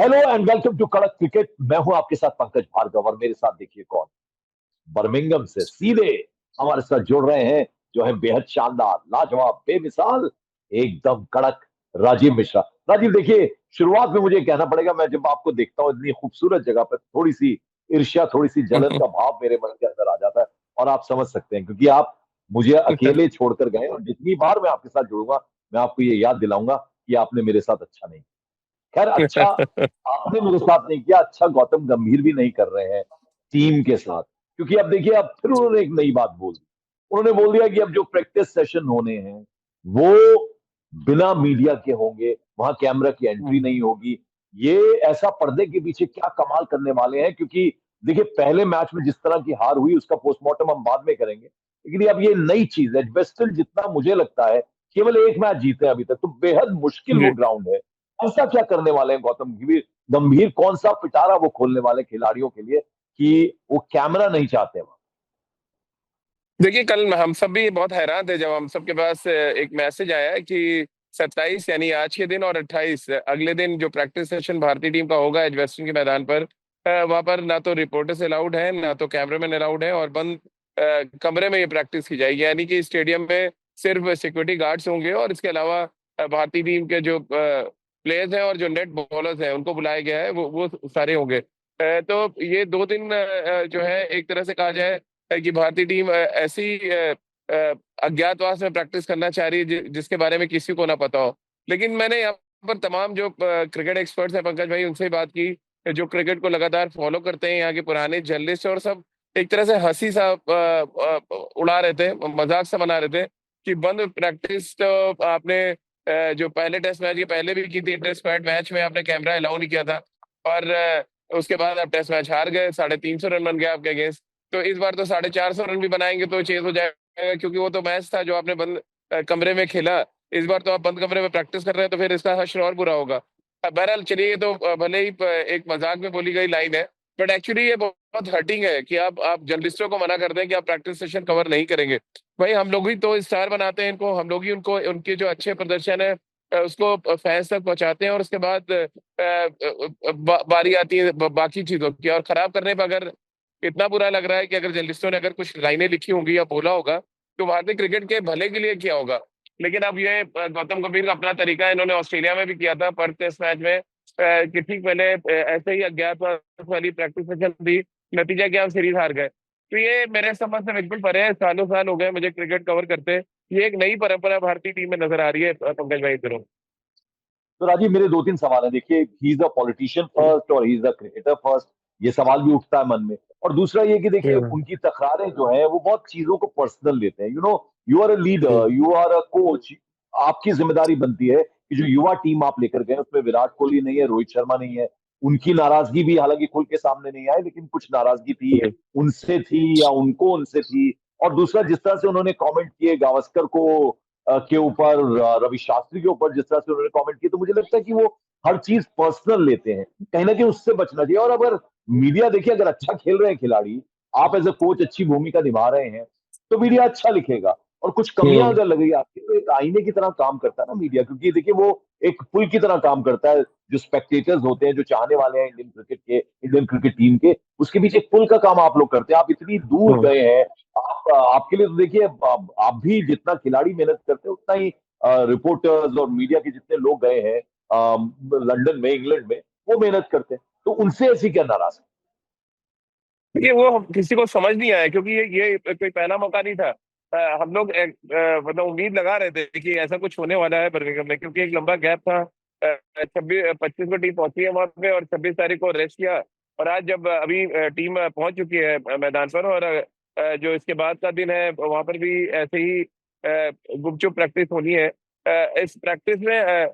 Hello and welcome to कड़क cricket. मैं हूं आपके साथ पंकज भार्गव और मेरे साथ देखिए कौन, बर्मिंघम से सीधे हमारे साथ जुड़ रहे हैं, जो है बेहद शानदार, लाजवाब, बेमिसाल, एकदम कड़क, राजीव मिश्रा। राजीव देखिए, शुरुआत में मुझे कहना पड़ेगा, मैं जब आपको देखता हूँ इतनी खूबसूरत जगह पर, थोड़ी सी ईर्ष्या, थोड़ी सी जलन का भाव मेरे मन के अंदर आ जाता है। और आप समझ सकते हैं क्योंकि आप मुझे अकेले छोड़कर गए, और जितनी बार मैं आपके साथ जुड़ूंगा मैं आपको ये याद दिलाऊंगा कि आपने मेरे साथ अच्छा नहीं, खैर अच्छा आपने मेरे साथ नहीं किया, अच्छा गौतम गंभीर भी नहीं कर रहे हैं टीम के साथ। क्योंकि अब देखिए, अब फिर उन्होंने एक नई बात बोल दी। उन्होंने बोल दिया कि अब जो प्रैक्टिस सेशन होने हैं वो बिना मीडिया के होंगे, वहां कैमरा की एंट्री नहीं होगी। ये ऐसा पर्दे के पीछे क्या कमाल करने वाले हैं, क्योंकि देखिए पहले मैच में जिस तरह की हार हुई उसका पोस्टमार्टम हम बाद में करेंगे, लेकिन अब ये नई चीज है। वेस्टर्न जितना मुझे लगता है केवल एक मैच जीते हैं अभी तक, तो बेहद मुश्किल वो जी। ग्राउंड है। ऐसा क्या करने वाले हैं गौतम गंभीर? गंभीर कौन सा पिटारा वो खोलने वाले खिलाड़ियों के लिए कि वो कैमरा नहीं चाहते वहां? देखिए, कल हम सब भी बहुत हैरान थे जब हम सबके पास एक मैसेज आया कि 27 यानी आज के दिन और 28 अगले दिन जो प्रैक्टिस सेशन भारतीय टीम का होगा एजवेस्टन के मैदान पर, वहां पर ना तो रिपोर्टर्स अलाउड है ना तो कैमरामैन अलाउड है, और बंद कमरे में ये प्रैक्टिस की जाएगी। यानी कि स्टेडियम में सिर्फ सिक्योरिटी गार्ड्स होंगे और इसके अलावा भारतीय टीम के जो प्लेयर्स हैं और जो नेट बॉलर्स हैं उनको बुलाया गया है, वो सारे होंगे। तो ये 2 दिन जो है एक तरह से कहा जाए कि भारतीय टीम ऐसी अज्ञातवास में प्रैक्टिस करना चाह रही है जिसके बारे में किसी को ना पता हो। लेकिन मैंने यहाँ पर तमाम जो क्रिकेट एक्सपर्ट्स हैं पंकज भाई, उनसे बात की, जो क्रिकेट को लगातार फॉलो करते हैं, यहाँ के पुराने जर्नलिस्ट, और सब एक तरह से हंसी सा उड़ा रहे थे, मजाक सा बना रहे थे कि बंद प्रैक्टिस तो आपने जो पहले टेस्ट मैच के पहले भी की थी, टेस्ट मैच में आपने कैमरा अलाउ नहीं किया था, और उसके बाद आप टेस्ट मैच हार गए, 350 रन बन गए आपके अगेंस्ट। तो इस बार तो 450 रन भी बनाएंगे तो चेज हो जाएगा, क्योंकि वो तो मैच था जो आपने बंद कमरे में खेला। इस बार तो आप बंद कमरे में प्रैक्टिस कर रहे हैं, तो फिर इसका हश्र और बुरा होगा। बहरहाल चलिए, ये तो भले ही एक मजाक में बोली गई लाइन है, बट एक्चुअली ये बहुत हर्टिंग है कि आप जर्नलिस्टों को मना कर दें कि आप प्रैक्टिस सेशन कवर नहीं करेंगे। भाई, हम लोग ही तो स्टार बनाते हैं इनको, हम लोग ही उनको उनके जो अच्छे प्रदर्शन है उसको फैंस तक पहुंचाते हैं, और उसके बाद बारी आती है बाकी चीजों की, और खराब करने पर अगर इतना बुरा लग रहा है कि अगर जर्नलिस्टों ने अगर कुछ लाइनें लिखी होंगी या बोला होगा तो भारतीय क्रिकेट के भले के लिए किया होगा। लेकिन अब ये गौतम गंभीर का अपना तरीका है, इन्होंने ऑस्ट्रेलिया में भी किया था पर टेस्ट मैच में, कि ठीक पहले ऐसे ही अज्ञातवास वाली प्रैक्टिस सेशन थी, नतीजा क्या, हम सीरीज हार गए। तो ये मेरे समझ से बिल्कुल परे है, सालों साल हो गए मुझे क्रिकेट कवर करते। ये एक नई परंपरा भारतीय टीम में नजर आ रही है पंकज भाई इधरों। तो राजीव, मेरे दो तीन सवाल है। देखिए, he is a politician first और he is a cricketer first, ये सवाल भी उठता है मन में। और दूसरा ये कि देखिए, हम्म। उनकी तकरारें जो है वो बहुत चीजों को पर्सनल लेते हैं। You are a hmm. Leader, you are a coach, आपकी जिम्मेदारी बनती है कि जो युवा टीम आप लेकर गए उसमें विराट कोहली नहीं है, रोहित शर्मा नहीं है। उनकी नाराजगी भी हालांकि खुल के सामने नहीं आई, लेकिन कुछ नाराजगी थी, हम्म। उनसे थी या उनको उनसे थी। और दूसरा, जिस तरह से उन्होंने कमेंट किए गावस्कर को के ऊपर, रवि शास्त्री के ऊपर जिस तरह से उन्होंने कमेंट किए, तो मुझे लगता है कि वो हर चीज पर्सनल लेते हैं। कहीं ना कहीं उससे बचना चाहिए। और अगर मीडिया, देखिए, अगर अच्छा खेल रहे हैं खिलाड़ी, आप एज ए कोच अच्छी भूमिका निभा रहे हैं, तो मीडिया अच्छा लिखेगा। और कुछ कमियां हम्म। अगर लगेगी आपकी, तो एक आईने की तरह काम करता है ना मीडिया, क्योंकि देखिए वो एक पुल की तरह काम करता है। जो स्पेक्टेटर्स होते हैं, जो चाहने वाले हैं इंडियन क्रिकेट टीम के, उसके बीच एक पुल का काम आप लोग करते हैं। आप इतनी दूर हम्म। गए हैं, आपके लिए तो देखिए, आप भी जितना खिलाड़ी मेहनत करते हैं उतना ही रिपोर्टर्स और मीडिया के जितने लोग गए हैं लंदन में, इंग्लैंड में, वो मेहनत करते हैं। तो उनसे ऐसी क्या नाराज ये वो किसी को समझ नहीं आया, क्योंकि ये कोई पहला मौका नहीं था। हम लोग मतलब उम्मीद लगा रहे थे कि ऐसा कुछ होने वाला है बर्मिंघम में, क्योंकि एक लंबा गैप था। 26 को टीम पहुंची है वहां पे, और 26 तारीख को रेस्ट किया। और आज जब अभी टीम पहुंच चुकी है मैदान पर, और जो इसके बाद का दिन है वहां पर भी ऐसे ही गुपचुप प्रैक्टिस होनी है। इस प्रैक्टिस में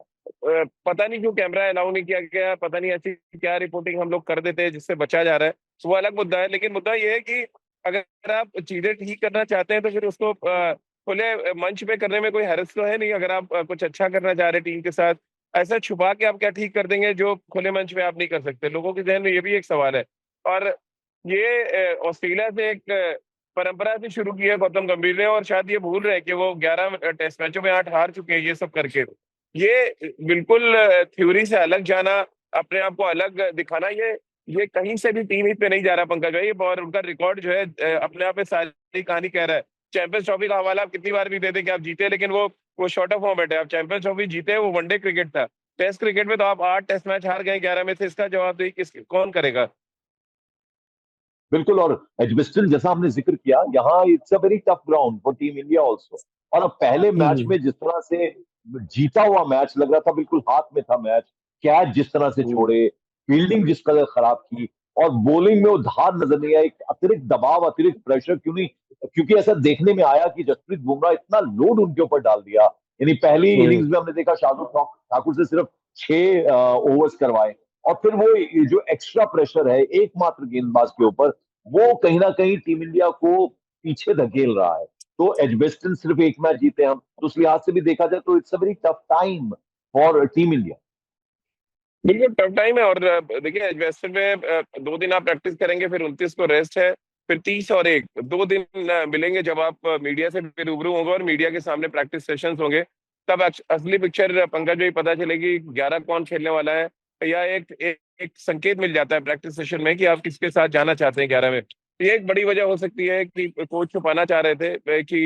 पता नहीं क्यों कैमरा अलाउ नहीं किया गया, पता नहीं ऐसी क्या रिपोर्टिंग हम लोग कर देते हैं जिससे बचा जा रहा है। वो अलग मुद्दा है, लेकिन मुद्दा ये है कि अगर आप चीजें ठीक करना चाहते हैं तो फिर उसको खुले मंच पे करने में कोई हर्ज तो है नहीं। अगर आप कुछ अच्छा करना चाह रहे हैं टीम के साथ, ऐसा छुपा के आप क्या ठीक कर देंगे जो खुले मंच पे आप नहीं कर सकते? लोगों के जहन में ये भी एक सवाल है। और ये ऑस्ट्रेलिया से एक परंपरा से शुरू की है गौतम गंभीर ने, और शायद ये भूल रहे हैं कि वो 11 टेस्ट मैचों में 8 हार चुके हैं ये सब करके। ये बिल्कुल थ्योरी से अलग जाना, अपने आप को अलग दिखाना, ये कहीं से भी टीम हित पे नहीं जा रहा पंकज भाई। और उनका रिकॉर्ड जो है अपने आप में सारी कहानी कह रहा है। चैंपियंस ट्रॉफी का हवाला आप कितनी बार भी दे दें कि आप जीते, लेकिन वो शॉर्ट ऑफ फॉर्मेट है। आप चैंपियंस ट्रॉफी जीते, वो वनडे क्रिकेट था। टेस्ट क्रिकेट में तो आप 8 टेस्ट मैच हार गए 11 में से। इसका जवाब दे किस कौन करेगा? बिल्कुल। और एजबेस्टन जैसा हमने जिक्र किया, यहाँ it's a very tough ground for team India also. और अब पहले मैच हम्म। में जिस तरह से जीता हुआ मैच लग रहा था, बिल्कुल हाथ में था मैच, कैच जिस तरह से हम्म। छोड़े, फील्डिंग जिस कदर खराब की, और बॉलिंग में वो धार नजर नहीं आई, एक अतिरिक्त दबाव, अतिरिक्त प्रेशर क्यों नहीं? क्योंकि ऐसा देखने में आया कि जसप्रीत बुमराह इतना लोड उनके ऊपर डाल दिया। यानी पहली हम्म। इनिंग्स में हमने देखा शार्दुल ठाकुर से सिर्फ 6 ओवर्स करवाए, और फिर वो ये जो एक्स्ट्रा प्रेशर है एकमात्र गेंदबाज के ऊपर, वो कहीं ना कहीं टीम इंडिया को पीछे धकेल रहा है। तो एजबेस्टन सिर्फ एक मैच जीते हम, तो उस लिहाज से भी देखा जाए तो it's a very tough time for team India. बिल्कुल टफ टाइम है। और देखिए एडवेस्टर में 2 दिन आप प्रैक्टिस करेंगे, फिर 29 को रेस्ट है, फिर 30 और 1 2 दिन मिलेंगे जब आप मीडिया से भी रूबरू होंगे और मीडिया के सामने प्रैक्टिस सेशंस होंगे। तब असली पिक्चर पंकज भाई पता चलेगी 11 कौन खेलने वाला है। या एक संकेत मिल जाता है प्रैक्टिस सेशन में कि आप किसके साथ जाना चाहते हैं 11 में। तो ये एक बड़ी वजह हो सकती है कि कोच छुपाना चाह रहे थे कि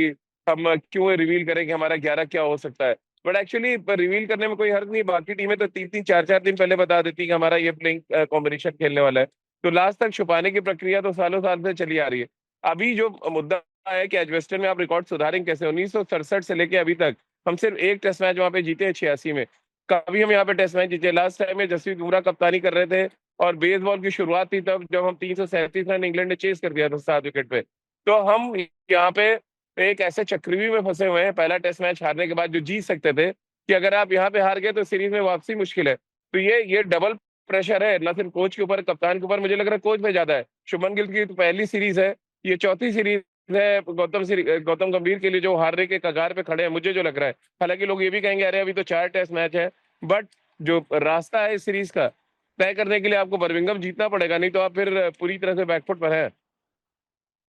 हम क्यों रिवील करें कि हमारा 11 क्या हो सकता है। बट एक्चुअली रिवील करने में कोई हर्ज नहीं। बाकी टीमें तो 3-3 4-4 दिन पहले बता देती कि हमारा ये प्लेइंग कॉम्बिनेशन खेलने वाला है। तो लास्ट तक छुपाने की प्रक्रिया तो सालों साल से चली आ रही है। अभी जो मुद्दा है कि एजवेस्टन में आप रिकॉर्ड सुधारेंगे कैसे? 1967 से लेके अभी तक हम सिर्फ एक टेस्ट मैच वहां पे जीते हैं 86 में। कभी हम यहाँ पे टेस्ट मैच जीते? लास्ट टाइम में जसप्रीत बुमराह कप्तानी कर रहे थे और बेसबॉल की शुरुआत थी तब जब हम 337 रन इंग्लैंड ने चेस कर दिया था 7 विकेट पे। तो हम यहाँ पे एक ऐसे चक्रव्यूह में फंसे हुए हैं पहला टेस्ट मैच हारने के बाद जो जीत सकते थे, कि अगर आप यहाँ पे हार गए तो सीरीज में वापसी मुश्किल है। तो ये डबल प्रेशर है, ना सिर्फ कोच के ऊपर, कप्तान के ऊपर। मुझे लग रहा है कोच पे ज्यादा है। शुभमन गिल की तो पहली सीरीज है, ये चौथी सीरीज है गौतम गंभीर के लिए जो हारने के कगार पे खड़े हैं, मुझे जो लग रहा है। हालांकि लोग ये भी कहेंगे अरे अभी तो 4 टेस्ट मैच है, बट जो रास्ता है इस सीरीज का तय करने के लिए आपको बर्मिंघम जीतना पड़ेगा, नहीं तो आप फिर पूरी तरह से बैकफुट पर है।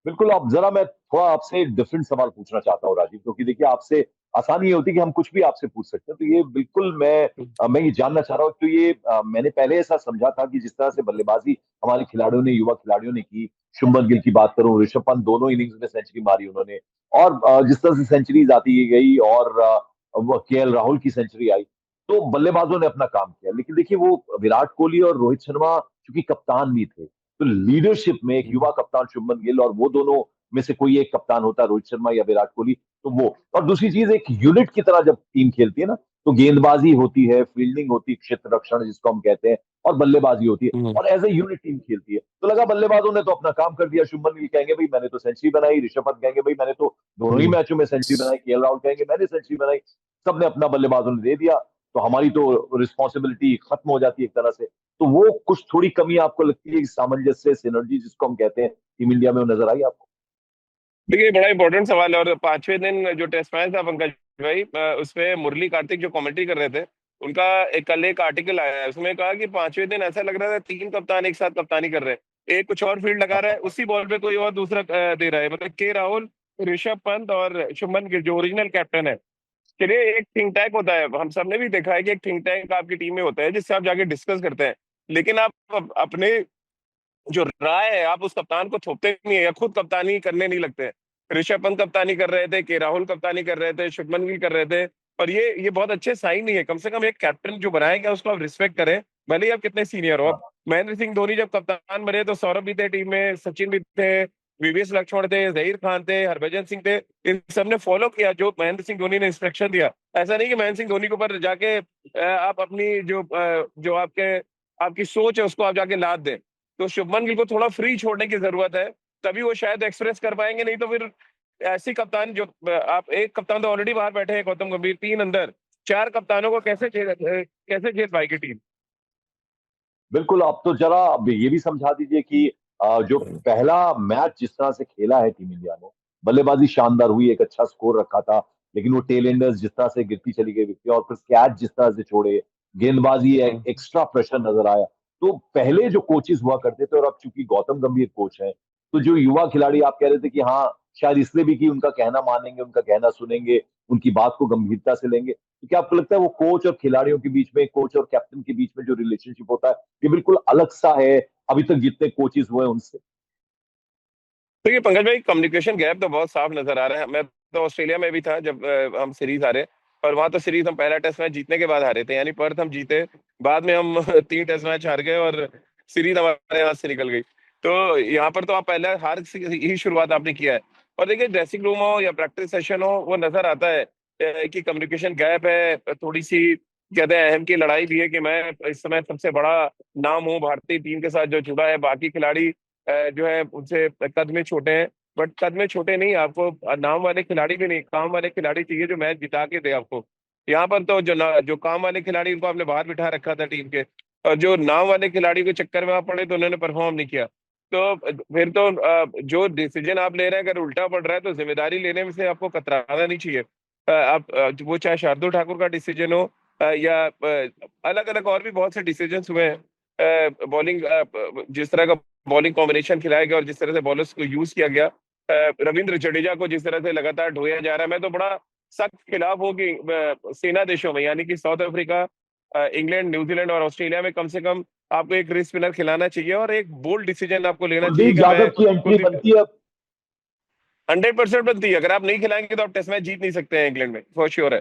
बिल्कुल। अब जरा मैं थोड़ा आपसे एक डिफरेंट सवाल पूछना चाहता हूँ राजीव, क्योंकि देखिए आपसे आसानी ये होती है कि हम कुछ भी आपसे पूछ सकते हैं। तो ये बिल्कुल मैं ये जानना चाह रहा हूँ। तो ये मैंने पहले ऐसा समझा था कि जिस तरह से बल्लेबाजी हमारे खिलाड़ियों ने, युवा खिलाड़ियों ने की, शुभमन गिल की बात करूं, ऋषभ पंत दोनों इनिंग्स में सेंचुरी मारी उन्होंने, और जिस तरह से सेंचुरीज आती गई, और वो केएल राहुल की सेंचुरी आई, तो बल्लेबाजों ने अपना काम किया। लेकिन देखिए वो विराट कोहली और रोहित शर्मा चूंकि कप्तान भी थे, तो लीडरशिप में एक युवा कप्तान शुभमन गिल, और वो दोनों में से कोई एक कप्तान होता है, रोहित शर्मा या विराट कोहली, तो वो। और दूसरी चीज, एक यूनिट की तरह जब टीम खेलती है ना, तो गेंदबाजी होती है, फील्डिंग होती है, क्षेत्र रक्षण जिसको हम कहते हैं, और बल्लेबाजी होती है, हम्म। और एज ए यूनिट टीम खेलती है। तो लगा बल्लेबाजों ने तो अपना काम कर दिया। शुभमन गिल कहेंगे भाई मैंने तो सेंचुरी बनाई, ऋषभ पंत कहेंगे भाई मैंने तो दोनों ही हम्म। मैचों में सेंचुरी बनाई, केएल राहुल कहेंगे मैंने सेंचुरी बनाई। सबने अपना बल्लेबाजों ने दे दिया, तो हमारी तो रिस्पॉन्सिबिलिटी खत्म हो जाती है एक तरह से। तो वो कुछ थोड़ी कमी आपको लगती है कि सामंजस्य, सिनर्जी जिसको हम कहते हैं, टीम इंडिया में वो नजर आई आपको? देखिए बड़ा इंपॉर्टेंट सवाल है। और 5वें दिन जो टेस्ट मैच था पंकज भाई, उसमें मुरली कार्तिक जो कमेंट्री कर रहे थे, उनका कल एक आर्टिकल आया है, उसमें कहा कि 5वें दिन ऐसा लग रहा था 3 कप्तान एक साथ कप्तानी कर रहे हैं। एक कुछ और फील्ड लगा रहा है, उसी बॉल पे कोई और दूसरा दे रहा है। मतलब के राहुल, ऋषभ पंत और शुभमन गिल जो ओरिजिनल कैप्टन है। चलिए एक थिंक टैंक होता है, हम सबने भी देखा है कि एक थिंक टैंक आपकी टीम में होता है जिससे आप जाके डिस्कस करते हैं। लेकिन आप अपने जो राय है आप उस कप्तान को थोपते नहीं है या खुद कप्तानी करने नहीं लगते। ऋषभ पंत कप्तानी कर रहे थे, के राहुल कप्तानी कर रहे थे, शुभमन गिल कर रहे थे। और ये बहुत अच्छे साइन नहीं है। कम से कम एक कैप्टन जो बनाया गया उसको आप रिस्पेक्ट करें, भले ही आप कितने सीनियर हो। अब हाँ, महेंद्र सिंह धोनी जब कप्तान बने तो सौरभ भी थे टीम में, सचिन भी थे, वीवीएस लक्ष्मण थे, जहीर खान थे, हरभजन सिंह थे। इन सबने फॉलो किया जो महेंद्र सिंह धोनी ने इंस्ट्रक्शन दिया। ऐसा नहीं कि महेंद्र सिंह धोनी के ऊपर जाके आप अपनी जो आपके आपकी सोच है उसको आप जाके लाद दें। तो शुभमन गिल को थोड़ा फ्री छोड़ने की जरूरत है, तभी वो शायद एक्सप्रेस कर पाएंगे। नहीं तो फिर ऐसी कप्तान जो आप, एक कप्तान तो ऑलरेडी बाहर बैठे हैं गौतम गंभीर, 3 अंदर, 4 कप्तानों को कैसे झेल पाएगी टीम? बिल्कुल। आप तो जरा अब ये भी समझा दीजिए कि जो पहला मैच जिस तरह से खेला है टीम इंडिया ने, बल्लेबाजी शानदार हुई, एक अच्छा स्कोर रखा था, लेकिन वो टेल एंडर्स जिस तरह से गिरती चली गई विकेट, और फिर कैच जिस तरह से छोड़े, गेंदबाजी एक्स्ट्रा प्रेशर नजर आया। तो पहले जो कोचेस हुआ करते थे, और अब चूंकि गौतम गंभीर कोच है, तो जो युवा खिलाड़ी आप कह रहे थे कि हाँ शायद इसलिए भी कि उनका कहना मानेंगे, उनका कहना सुनेंगे, उनकी बात को गंभीरता से लेंगे। तो क्या आपको लगता है वो कोच और खिलाड़ियों के बीच में, कोच और कैप्टन के बीच में जो रिलेशनशिप होता है, ये बिल्कुल अलग सा है अभी तक जितने कोचेस हुए उनसे? देखिए पंकज भाई, कम्युनिकेशन गैप तो बहुत साफ नजर आ रहा है। मैं तो ऑस्ट्रेलिया में भी था जब हम सीरीज हारे, और वहां तो सीरीज हम पहला टेस्ट मैच जीतने के बाद हारे थे, यानी पर्थ हम जीते, बाद में हम 3 टेस्ट मैच हार गए और सीरीज हमारे हाथ से निकल गई। तो यहाँ पर तो आप पहले हार से ही शुरुआत आपने किया है। और देखिए, ड्रेसिंग रूम हो या प्रैक्टिस सेशन हो, वो नजर आता है कि कम्युनिकेशन गैप है थोड़ी सी। कहते हैं अहम की लड़ाई भी है कि मैं इस समय सबसे बड़ा नाम हूँ भारतीय टीम के साथ जो जुड़ा है, बाकी खिलाड़ी जो है उनसे कद में छोटे हैं। बट कद में छोटे नहीं, आपको नाम वाले खिलाड़ी भी नहीं, काम वाले खिलाड़ी चाहिए जो मैच जिता के दे आपको। यहाँ पर तो जो काम वाले खिलाड़ी, उनको आपने बाहर बिठा रखा था टीम के, और जो नाम वाले खिलाड़ी के चक्कर में आप पड़े तो उन्होंने परफॉर्म नहीं किया। तो फिर तो जो डिसीजन आप ले रहे हैं अगर उल्टा पड़ रहा है तो जिम्मेदारी लेने में से आपको कतराना नहीं चाहिए। आप वो चाहे शार्दुल ठाकुर का डिसीजन हो या अलग अलग और भी बहुत से डिसीजन हुए हैं। बॉलिंग, जिस तरह का बॉलिंग कॉम्बिनेशन खिलाया गया और जिस तरह से बॉलर्स को यूज किया गया, रविंद्र जडेजा को जिस तरह से लगातार ढोया जा रहा है, मैं तो बड़ा सख्त खिलाफ हूँ कि सेना देशों में, यानी कि साउथ अफ्रीका, इंग्लैंड, न्यूजीलैंड और ऑस्ट्रेलिया में कम से कम आपको एक रिस्ट स्पिनर खिलाना चाहिए और एक बोल्ड डिसीजन आपको लेना चाहिए कुलदीप कि मैं यादव की एंट्री कुलदीप। बनती है अब? 100% बनती है। अगर आप नहीं खिलाएंगे तो आप टेस्ट मैच जीत नहीं सकते हैं इंग्लैंड में, फॉर श्योर है।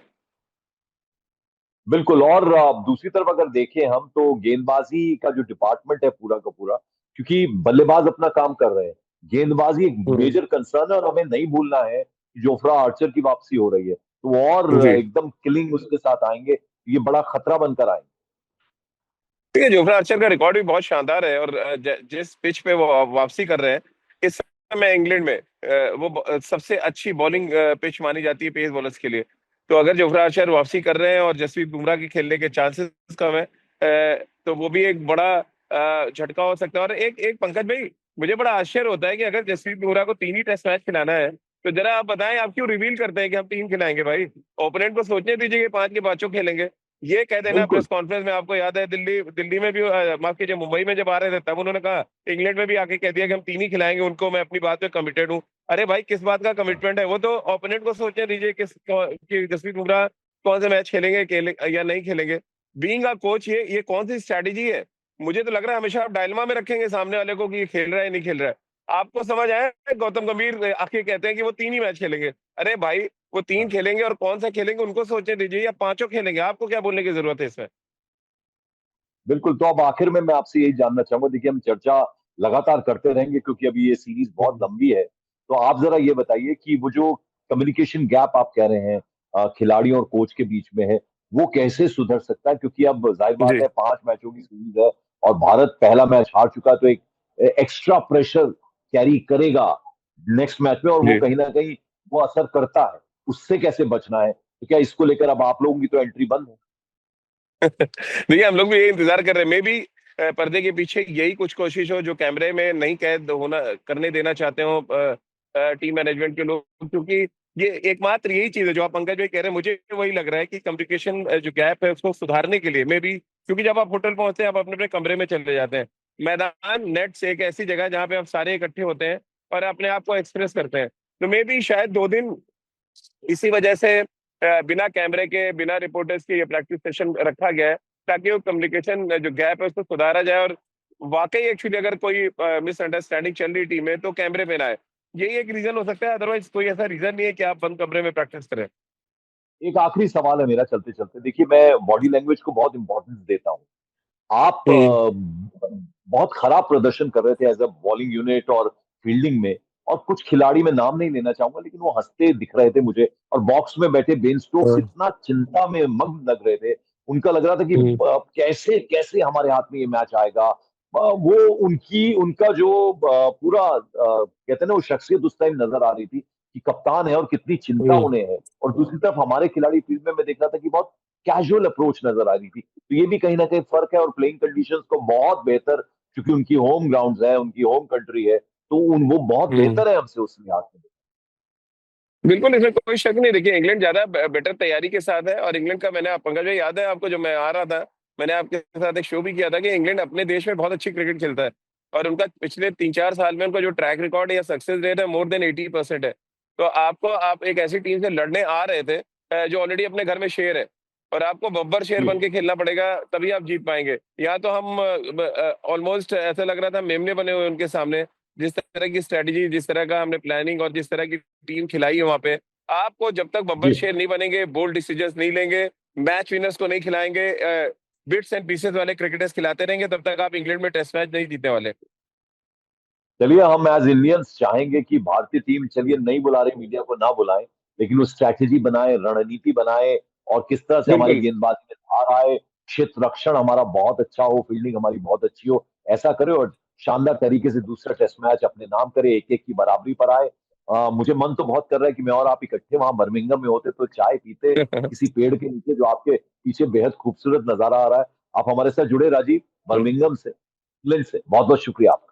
बिल्कुल। और दूसरी तरफ अगर देखें हम तो गेंदबाजी का जो डिपार्टमेंट है पूरा का पूरा, क्योंकि बल्लेबाज अपना काम कर रहे हैं, गेंदबाजी एक हम्म। मेजर कंसर्न है और हमें नहीं भूलना है कि जोफ्रा आर्चर की वापसी हो रही है, तो वो और जी। एकदम किलिंग उसके साथ आएंगे, ये बड़ा खतरा बनकर आएंगे। ठीक है, जोफ्रा आर्चर का रिकॉर्ड भी बहुत शानदार है, और जिस पिच पे वो वापसी कर रहे हैं इस समय इंग्लैंड में, वो सबसे अच्छी बॉलिंग पिच मानी जाती है पेस बॉलर्स के लिए। तो अगर जोफ्रा आर्चर वापसी कर रहे हैं और जसप्रीत बुमराह के खेलने के चांसेस कम है, तो वो भी एक बड़ा झटका हो सकता है। और एक एक पंकज भाई, मुझे बड़ा आश्चर्य होता है कि अगर जसप्रीत बुमराह को 3 ही टेस्ट मैच खिलाना है, तो जरा आप बताएं आप क्यों रिवील करते हैं कि हम 3 खिलाएंगे भाई? ओपोनेंट को सोचने दीजिए कि 5 के पांचों खेलेंगे। ये कह देना बिल्कुल। प्रेस कॉन्फ्रेंस में, आपको याद है दिल्ली दिल्ली में भी, माफ कीजिए, मुंबई में जब आ रहे थे तब उन्होंने कहा, इंग्लैंड में भी आके कह दिया कि हम 3 ही खिलाएंगे उनको, मैं अपनी बात पे कमिटेड हूँ। अरे भाई, किस बात का कमिटमेंट है? वो तो ओपोनेंट को सोचने दीजिए कि जसप्रीत बुमराह कौन से मैच खेलेंगे या नहीं खेलेंगे। बीइंग अ कोच, ये कौन सी स्ट्रैटेजी है? मुझे तो लग रहा है हमेशा आप डायलमा में रखेंगे सामने वाले को कि ये खेल रहा है नहीं खेल रहा है। आपको समझ आया है? गौतम गंभीर आके कहते हैं कि वो 3 ही मैच खेलेंगे। अरे भाई, वो 3 खेलेंगे और कौन सा खेलेंगे उनको सोचने दीजिए, या पांचों खेलेंगे, आपको क्या बोलने की जरूरत है इसमें? बिल्कुल। तो अब आखिर में मैं आपसे यही जानना चाहूंगा, देखिए हम चर्चा लगातार करते रहेंगे क्योंकि अभी ये सीरीज बहुत हम्म। लंबी है, तो आप जरा ये बताइए कि वो जो कम्युनिकेशन गैप आप कह रहे हैं खिलाड़ियों और कोच के बीच में है, वो कैसे सुधर सकता है? क्योंकि अब जाहिर बात जी। है 5 मैचों की सीरीज है और भारत पहला मैच हार चुका है, तो एक एक्स्ट्रा प्रेशर कैरी करेगा नेक्स्ट मैच में, और वो जी। कहीं ना कहीं वो असर करता है। उससे कैसे बचना है? तो क्या इसको लेकर अब आप लोगों की तो एंट्री बंद है? देखिए, हम लोग भी यही इंतजार कर रहे हैं। मे भी पर्दे के पीछे यही कुछ कोशिश हो जो कैमरे में नहीं कैद होना करने देना चाहते हो टीम मैनेजमेंट के लोग, क्योंकि ये एकमात्र यही चीज है जो आप पंकज भाई कह रहे हैं। मुझे वही लग रहा है कि कम्युनिकेशन जो गैप है उसको सुधारने के लिए, मे भी, क्योंकि जब आप होटल पहुंचते हैं आप अपने अपने कमरे में चले जाते हैं। मैदान नेट से एक ऐसी जगह है जहाँ पे आप सारे इकट्ठे होते हैं और अपने आप को एक्सप्रेस करते हैं। तो मे भी शायद 2 दिन इसी वजह से बिना कैमरे के, बिना रिपोर्टर्स के ये प्रैक्टिस सेशन रखा गया है, ताकि वो कम्युनिकेशन जो गैप है उसको सुधारा जाए। और वाकई एक्चुअली अगर कोई मिसअंडरस्टैंडिंग चल रही टीम में तो कैमरे पे ना आए। यही एक रीजन हो सकता है, अदरवाइज कोई ऐसा रीजन नहीं है कि आप बंद कमरे में प्रैक्टिस करें। एक आखिरी सवाल है मेरा चलते चलते, देखिए मैं बॉडी लैंग्वेज को बहुत इंपॉर्टेंस देता हूँ। आप हम्म। बहुत खराब प्रदर्शन कर रहे थे एज अ बॉलिंग यूनिट और फील्डिंग में, और कुछ खिलाड़ी मैं नाम नहीं लेना चाहूंगा लेकिन वो हंसते दिख रहे थे मुझे, और बॉक्स में बैठे बेन स्टोक्स हम्म। इतना चिंता में मग्न लग रहे थे। उनका लग रहा था कि हम्म। कैसे कैसे हमारे हाथ में ये मैच आएगा। वो उनकी उनका जो पूरा कहते हैं ना वो शख्सियत उस टाइम नजर आ रही थी कि कप्तान है और कितनी चिंता हम्म। उन्हें है। और दूसरी तरफ हमारे खिलाड़ी फील्ड में मैं देख रहा था कि बहुत कैजुअल अप्रोच नजर आ रही थी। तो ये भी कहीं ना कहीं फर्क है, और प्लेइंग कंडीशंस को बहुत बेहतर, क्योंकि उनकी होम ग्राउंड्स है, उनकी होम कंट्री है, तो उन वो बहुत हम्म। बेहतर है हमसे उस लिहाज से। बिल्कुल, इसमें कोई शक नहीं। देखिए, इंग्लैंड ज्यादा बेटर तैयारी के साथ है, और इंग्लैंड का, मैंने, पंकज भाई याद है आपको, जब मैं आ रहा था मैंने आपके साथ एक शो भी किया था कि इंग्लैंड अपने देश में बहुत अच्छी क्रिकेट खेलता है, और उनका पिछले 3-4 साल में उनका जो ट्रैक रिकॉर्ड या सक्सेस रेट है, मोर देन 80% है। तो आपको आप एक ऐसी टीम से लड़ने आ रहे थे जो ऑलरेडी अपने घर में शेर है, और आपको बब्बर शेर जी बन के खेलना पड़ेगा, तभी आप जीत पाएंगे। यहाँ तो हम ऑलमोस्ट ऐसा लग रहा था मेमने बने हुए उनके सामने। जिस तरह की स्ट्रेटजी, जिस तरह का हमने प्लानिंग और जिस तरह की टीम खिलाई है वहां पे, आपको जब तक बब्बर जी। शेर नहीं बनेंगे, बोल्ड डिसीजंस नहीं लेंगे, मैच विनर्स को नहीं खिलाएंगे, बिट्स एंड पीसेस वाले क्रिकेटर्स खिलाते रहेंगे, तब तक आप इंग्लैंड में टेस्ट मैच नहीं जीतने वाले। चलिए, हम एज इंडियंस चाहेंगे कि भारतीय टीम, चलिए नहीं बुला रहे मीडिया को, ना बुलाएं, लेकिन वो स्ट्रैटेजी बनाए, रणनीति बनाए, और किस तरह से हमारी बिल्कुल। गेंदबाजी में धार आए, क्षेत्र रक्षण हमारा बहुत अच्छा हो, फील्डिंग हमारी बहुत अच्छी हो, ऐसा करे और शानदार तरीके से दूसरा टेस्ट मैच अपने नाम करे, एक एक की बराबरी पर आए। मुझे मन तो बहुत कर रहा है कि मैं और आप इकट्ठे वहां बर्मिंघम में होते, तो चाय पीते किसी पेड़ के नीचे, जो आपके पीछे बेहद खूबसूरत नजारा आ रहा है। आप हमारे साथ जुड़े राजीव, बर्मिंघम से, इंग्लैंड से। बहुत बहुत शुक्रिया आपका।